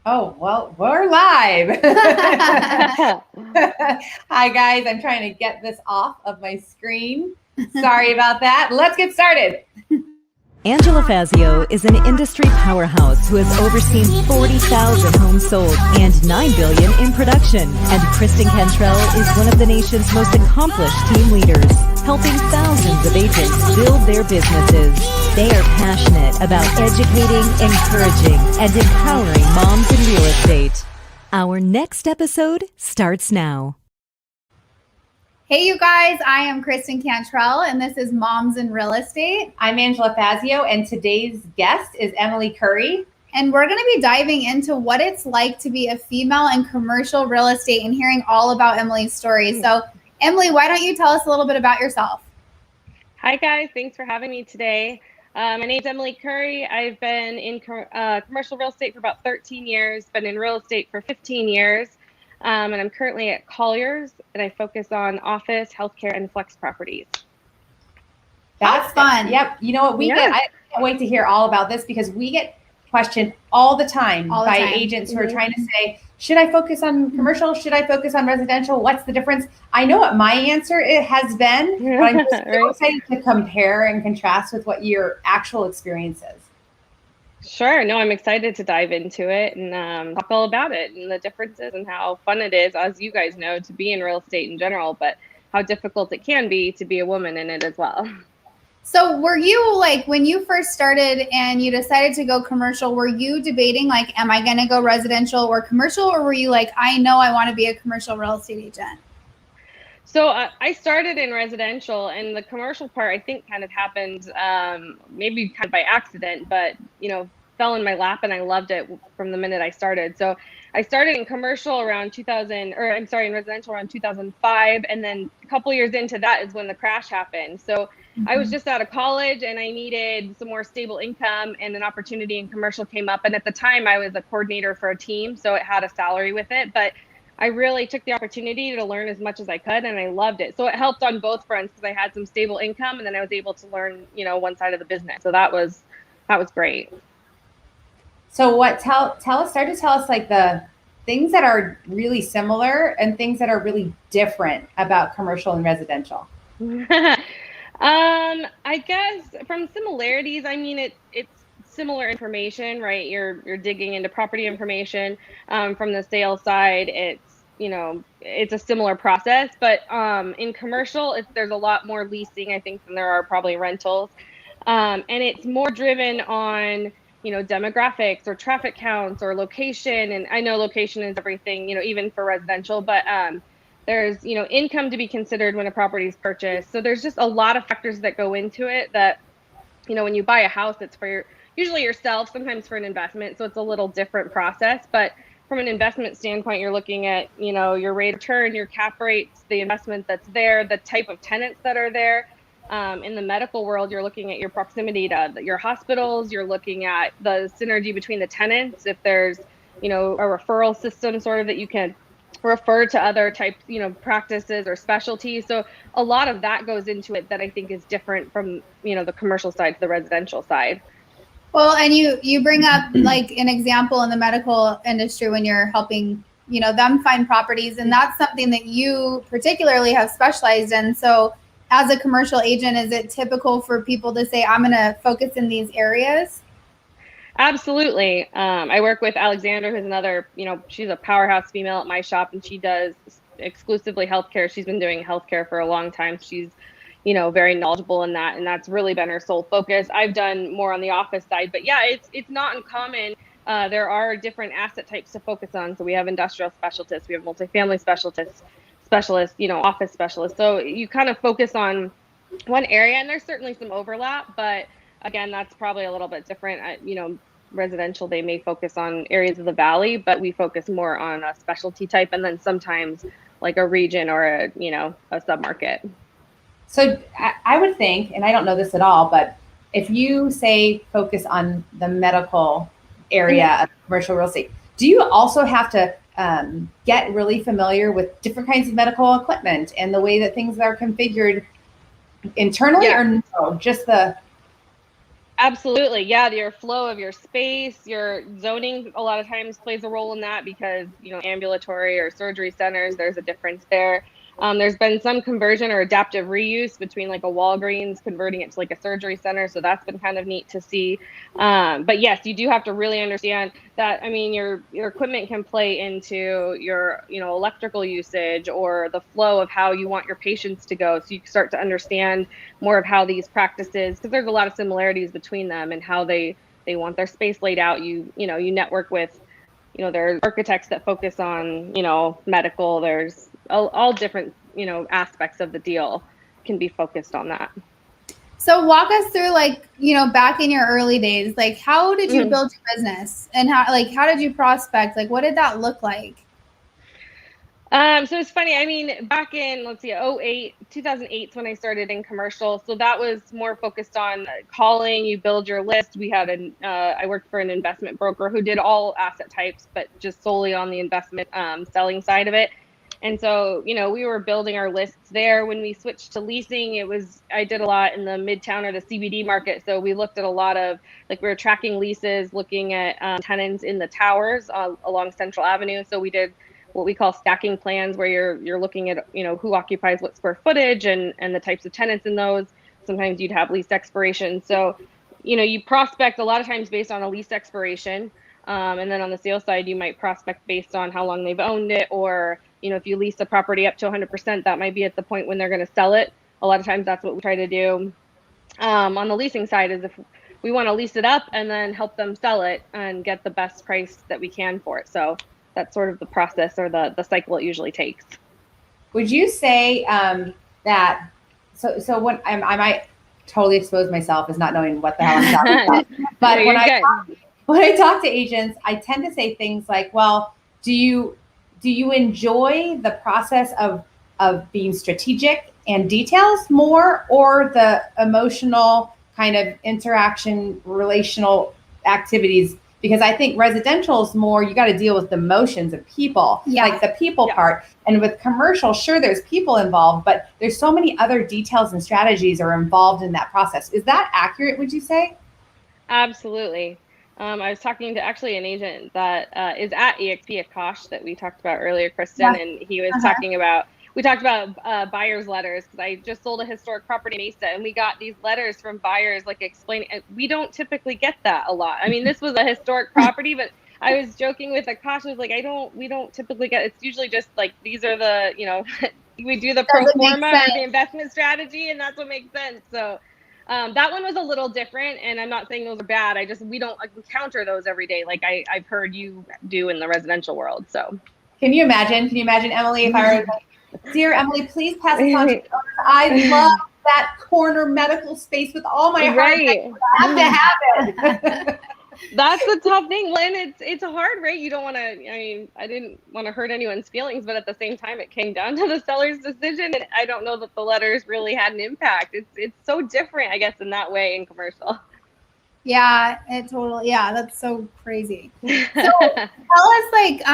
Oh, well, we're live. Hi, guys. I'm trying to get this off of my screen. Sorry about that. Let's get started. Angela Fazio is an industry powerhouse who has overseen 40,000 homes sold and $9 billion in production. And Kristen Cantrell is one of the nation's most accomplished team leaders, helping thousands of agents build their businesses. They are passionate about educating, encouraging, and empowering moms in real estate. Our next episode starts now. Hey, you guys, I am Kristen Cantrell, and this is Moms in Real Estate. I'm Angela Fazio, and today's guest is Emily Currie. And we're going to be diving into what it's like to be a female in commercial real estate and hearing all about Emily's story. So, Emily, why don't you tell us a little bit about yourself? Hi, guys. Thanks for having me today. My name's Emily Currie. I've been in commercial real estate for about 13 years, been in real estate for 15 years. And I'm currently at Colliers, and I focus on office, healthcare, and flex properties. That's fun. Yep. You know what I can't wait to hear all about this because we get questioned all the time by agents who are trying to say, should I focus on commercial? Should I focus on residential? What's the difference? I know what my answer has been, but I'm just so excited to compare and contrast with what your actual experience is. Sure. No, I'm excited to dive into it and talk all about it and the differences and how fun it is, as you guys know, to be in real estate in general, but how difficult it can be to be a woman in it as well. So were you like, when you first started and you decided to go commercial, were you debating like, am I going to go residential or commercial? Or were you like, I know I want to be a commercial real estate agent? So I started in residential, and the commercial part I think kind of happened maybe kind of by accident, but fell in my lap and I loved it from the minute I started. So I started in commercial around in residential around 2005, and then a couple years into that is when the crash happened. So I was just out of college and I needed some more stable income, and an opportunity in commercial came up. And at the time I was a coordinator for a team, so it had a salary with it, but I really took the opportunity to learn as much as I could, and I loved it. So it helped on both fronts because I had some stable income, and then I was able to learn, one side of the business. So that was great. So start to tell us like the things that are really similar and things that are really different about commercial and residential. I guess from similarities, I mean, it's similar information, right? You're digging into property information. From the sales side, it's a similar process, but in commercial, there's a lot more leasing, I think, than there are probably rentals. And it's more driven on, demographics or traffic counts or location. And I know location is everything, even for residential, but there's, income to be considered when a property is purchased. So there's just a lot of factors that go into it that, when you buy a house, it's for usually yourself, sometimes for an investment. So it's a little different process, but from an investment standpoint, you're looking at, your rate of return, your cap rates, the investment that's there, the type of tenants that are there. In the medical world, you're looking at your proximity to your hospitals. You're looking at the synergy between the tenants. If there's, a referral system sort of that you can refer to other types, practices or specialties. So a lot of that goes into it that I think is different from, the commercial side to the residential side. Well, and you bring up like an example in the medical industry when you're helping, them find properties, and that's something that you particularly have specialized in. So as a commercial agent, is it typical for people to say, I'm going to focus in these areas? Absolutely. I work with Alexandra, who's another, she's a powerhouse female at my shop, and she does exclusively healthcare. She's been doing healthcare for a long time. She's, very knowledgeable in that, and that's really been her sole focus. I've done more on the office side, but yeah, it's not uncommon. There are different asset types to focus on. So we have industrial specialists, we have multifamily specialists, office specialists. So you kind of focus on one area, and there's certainly some overlap, but again, that's probably a little bit different. Residential, they may focus on areas of the valley, but we focus more on a specialty type, and then sometimes like a region or a submarket. So I would think, and I don't know this at all, but if you say focus on the medical area of commercial real estate, do you also have to get really familiar with different kinds of medical equipment and the way that things are configured internally, or no, just the Absolutely. Yeah. Your flow of your space, your zoning a lot of times plays a role in that because, ambulatory or surgery centers, there's a difference there. There's been some conversion or adaptive reuse between like a Walgreens converting it to like a surgery center. So that's been kind of neat to see. But yes, you do have to really understand that. I mean, your equipment can play into your, electrical usage or the flow of how you want your patients to go. So you start to understand more of how these practices, because there's a lot of similarities between them and how they want their space laid out. You network with, there's architects that focus on, medical. There's all different, aspects of the deal can be focused on that. So walk us through, like, back in your early days, like, how did you build your business, and how did you prospect? Like, what did that look like? So it's funny. I mean, back in, let's see, 2008 is when I started in commercial. So that was more focused on calling, you build your list. We had I worked for an investment broker who did all asset types, but just solely on the investment selling side of it. And so, we were building our lists there. When we switched to leasing, I did a lot in the Midtown or the CBD market. So we looked at a lot of, like, we were tracking leases, looking at tenants in the towers along Central Avenue. So we did what we call stacking plans, where you're looking at, who occupies what square footage and the types of tenants in those. Sometimes you'd have lease expiration. So, you prospect a lot of times based on a lease expiration. And then on the sales side, you might prospect based on how long they've owned it, or, if you lease the property up to 100%, that might be at the point when they're going to sell it. A lot of times that's what we try to do. On the leasing side is if we want to lease it up and then help them sell it and get the best price that we can for it. So that's sort of the process or the cycle it usually takes. Would you say that, so when I might totally expose myself as not knowing what the hell I'm talking about, but No, when I talk to agents, I tend to say things like, well, do you enjoy the process of being strategic and details more, or the emotional kind of interaction, relational activities? Because I think residential is more, you got to deal with the emotions of people, like the people part. And with commercial, sure, there's people involved, but there's so many other details and strategies are involved in that process. Is that accurate, would you say? Absolutely. I was talking to actually an agent that is at EXP at Kosh that we talked about earlier, Kristen, and he was talking about, we talked about buyer's letters, because I just sold a historic property in Mesa, and we got these letters from buyers like explaining, we don't typically get that a lot. I mean, this was a historic property, but I was joking with Akash, I was like, we don't typically get, it's usually just like, these are the, we do the pro forma or the investment strategy, and that's what makes sense. So that one was a little different, and I'm not saying those are bad. We don't encounter those every day like I've heard you do in the residential world. So Can you imagine, Emily, if I were like, dear Emily, please pass this on to the owner. I love that corner medical space with all my heart. Right. I have to have it. That's the tough thing. When it's hard, right? You don't want to, I didn't want to hurt anyone's feelings, but at the same time, it came down to the seller's decision. And I don't know that the letters really had an impact. It's so different, I guess, in that way in commercial. Yeah, that's so crazy. So tell us,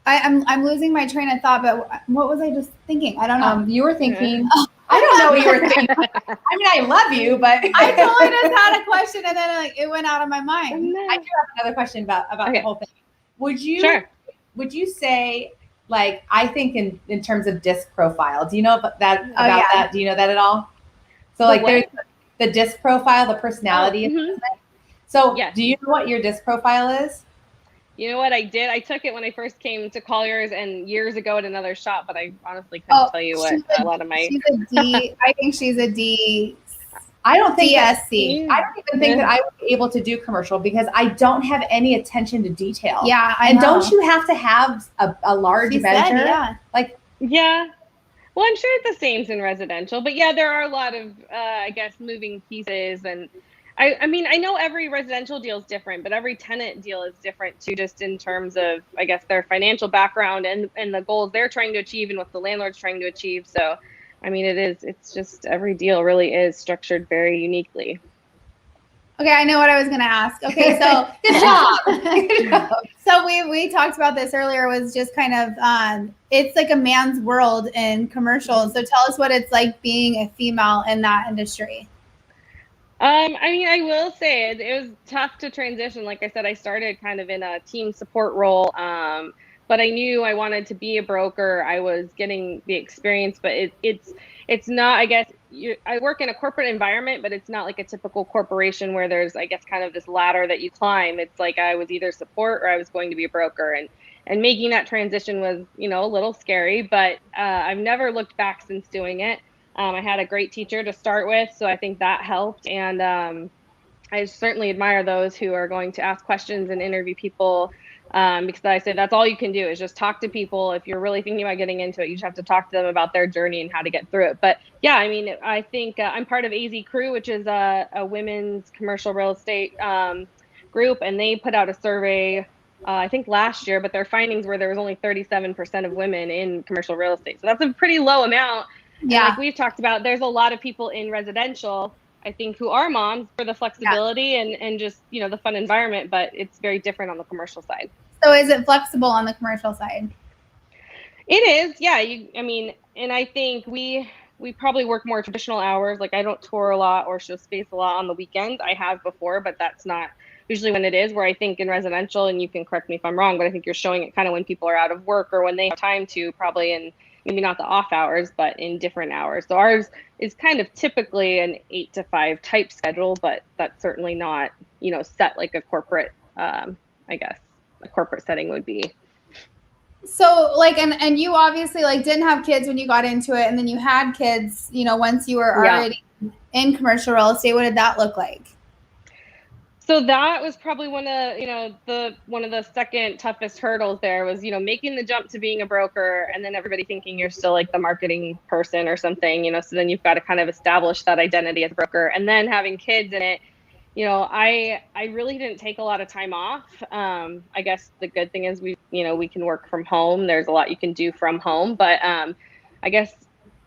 I'm losing my train of thought, but what was I just thinking? I don't know. You were thinking, I don't know what you were thinking. I mean, I love you, but I totally just had a question, and then it went out of my mind. I do have another question about the whole thing. Would you say, like, I think in terms of disc profile, do you know about that? That? Do you know that at all? So like there's the disc profile, the personality. So do you know what your disc profile is? You know what I did? I took it when I first came to Colliers and years ago at another shop, but I honestly couldn't tell you what a lot of my. She's a D. I think she's a D. I don't think DSC. I don't even think that I would be able to do commercial because I don't have any attention to detail. Yeah, don't you have to have a large measure? Yeah. Well, I'm sure it's the same in residential, but yeah, there are a lot of, I guess, moving pieces. And I mean, I know every residential deal is different, but every tenant deal is different too, just in terms of, I guess, their financial background and the goals they're trying to achieve and what the landlord's trying to achieve. So, I mean, it's just every deal really is structured very uniquely. Okay, I know what I was going to ask. Okay, so good job. So we talked about this earlier, was just kind of, it's like a man's world in commercial. So tell us what it's like being a female in that industry. I mean, I will say it was tough to transition. Like I said, I started kind of in a team support role, but I knew I wanted to be a broker. I was getting the experience, but it's not. I guess I work in a corporate environment, but it's not like a typical corporation where there's, I guess, kind of this ladder that you climb. It's like I was either support or I was going to be a broker, and making that transition was, a little scary, but I've never looked back since doing it. I had a great teacher to start with, so I think that helped. And I certainly admire those who are going to ask questions and interview people, because I say that's all you can do is just talk to people. If you're really thinking about getting into it, you just have to talk to them about their journey and how to get through it. But yeah, I mean, I think I'm part of AZ Crew, which is a women's commercial real estate group, and they put out a survey. I think last year, but their findings were there was only 37% of women in commercial real estate. So that's a pretty low amount. And like we've talked about, there's a lot of people in residential, I think, who are moms for the flexibility and just, the fun environment, but it's very different on the commercial side. So is it flexible on the commercial side? It is, yeah. I mean, and I think we probably work more traditional hours. Like I don't tour a lot or show space a lot on the weekends. I have before, but that's not usually when it is, where I think in residential, and you can correct me if I'm wrong, but I think you're showing it kind of when people are out of work or when they have time to, probably in maybe not the off hours, but in different hours. So ours is kind of typically an 8 to 5 type schedule, but that's certainly not, set like a corporate, I guess a corporate setting would be. So like, and you obviously like didn't have kids when you got into it, and then you had kids, once you were already in commercial real estate. What did that look like? So that was probably one of the second toughest hurdles there was, making the jump to being a broker, and then everybody thinking you're still like the marketing person or something, so then you've got to kind of establish that identity as a broker, and then having kids in it. I really didn't take a lot of time off. I guess the good thing is we can work from home. There's a lot you can do from home, but I guess,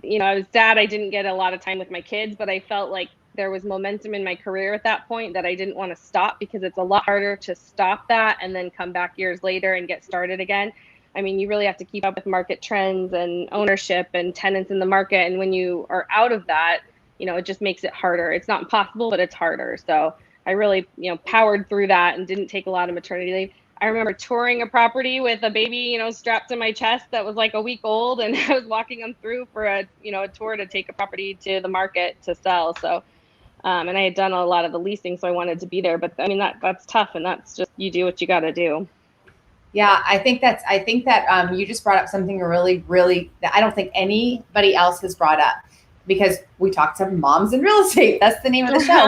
I was sad I didn't get a lot of time with my kids, but I felt like there was momentum in my career at that point that I didn't want to stop, because it's a lot harder to stop that and then come back years later and get started again. I mean, you really have to keep up with market trends and ownership and tenants in the market. And when you are out of that, it just makes it harder. It's not impossible, but it's harder. So I really, powered through that and didn't take a lot of maternity leave. I remember touring a property with a baby, strapped to my chest that was like a week old, and I was walking them through for a tour to take a property to the market to sell. So, and I had done a lot of the leasing, so I wanted to be there. But I mean, that's tough, and that's just, you do what you got to do. Yeah, I think that you just brought up something really, really that I don't think anybody else has brought up, because we talk to moms in real estate. That's the name of the show.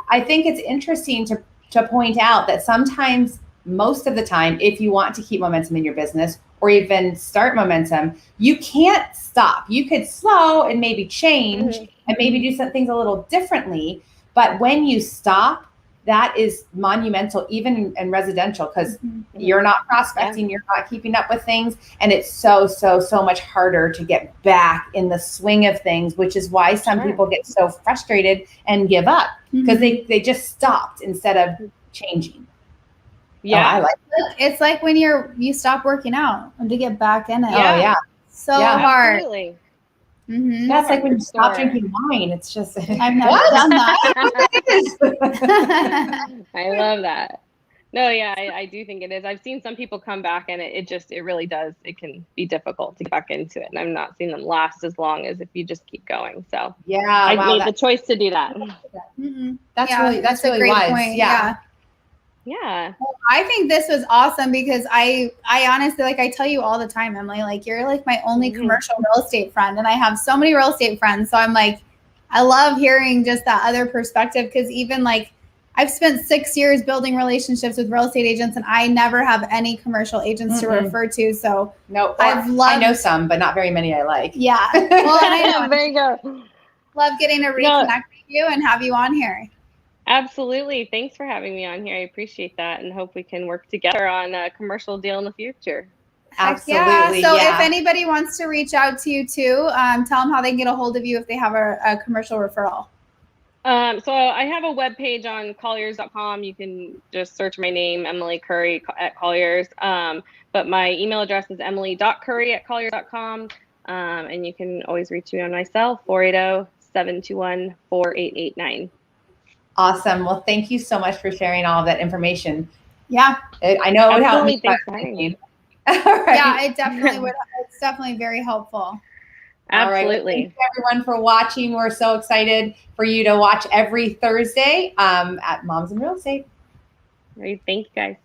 I think it's interesting to point out that sometimes, most of the time, if you want to keep momentum in your business or even start momentum, you can't stop. You could slow and maybe change and maybe do some things a little differently. But when you stop, that is monumental, even in residential, because you're not prospecting, you're not keeping up with things. And it's so much harder to get back in the swing of things, which is why some people get so frustrated and give up, because they just stopped instead of changing. Yeah, I like it. It's like when you stop working out and to get back in it. Yeah. Oh yeah, so hard. Absolutely. That's like when you stop drinking wine. It's just I've never done that. I love that. No, yeah, I do think it is. I've seen some people come back, and it really does. It can be difficult to get back into it, and I'm not seeing them last as long as if you just keep going. So yeah, I made the choice to do that. That's really great wise. Point. Yeah. Well, I think this was awesome, because I honestly, like I tell you all the time, Emily, like you're like my only commercial real estate friend, and I have so many real estate friends. So I'm like, I love hearing just that other perspective, because even like I've spent 6 years building relationships with real estate agents, and I never have any commercial agents to refer to. So no, I know some, but not very many I like. Yeah. Well, and I know. There you go. Love getting to reconnect with you and have you on here. Absolutely. Thanks for having me on here. I appreciate that, and hope we can work together on a commercial deal in the future. Absolutely. So if anybody wants to reach out to you too, tell them how they can get a hold of you if they have a commercial referral. So I have a webpage on Colliers.com. You can just search my name, Emily Currie at Colliers. But my email address is emily.currie@colliers.com. And you can always reach me on my cell, 480-721-4889. Awesome. Well, thank you so much for sharing all of that information. Yeah. I know it would help me. Thanks for having me. All right. Yeah, it definitely would. It's definitely very helpful. Absolutely. All right. Well, thank you everyone for watching. We're so excited for you to watch every Thursday at Moms in Real Estate. All right, thank you guys.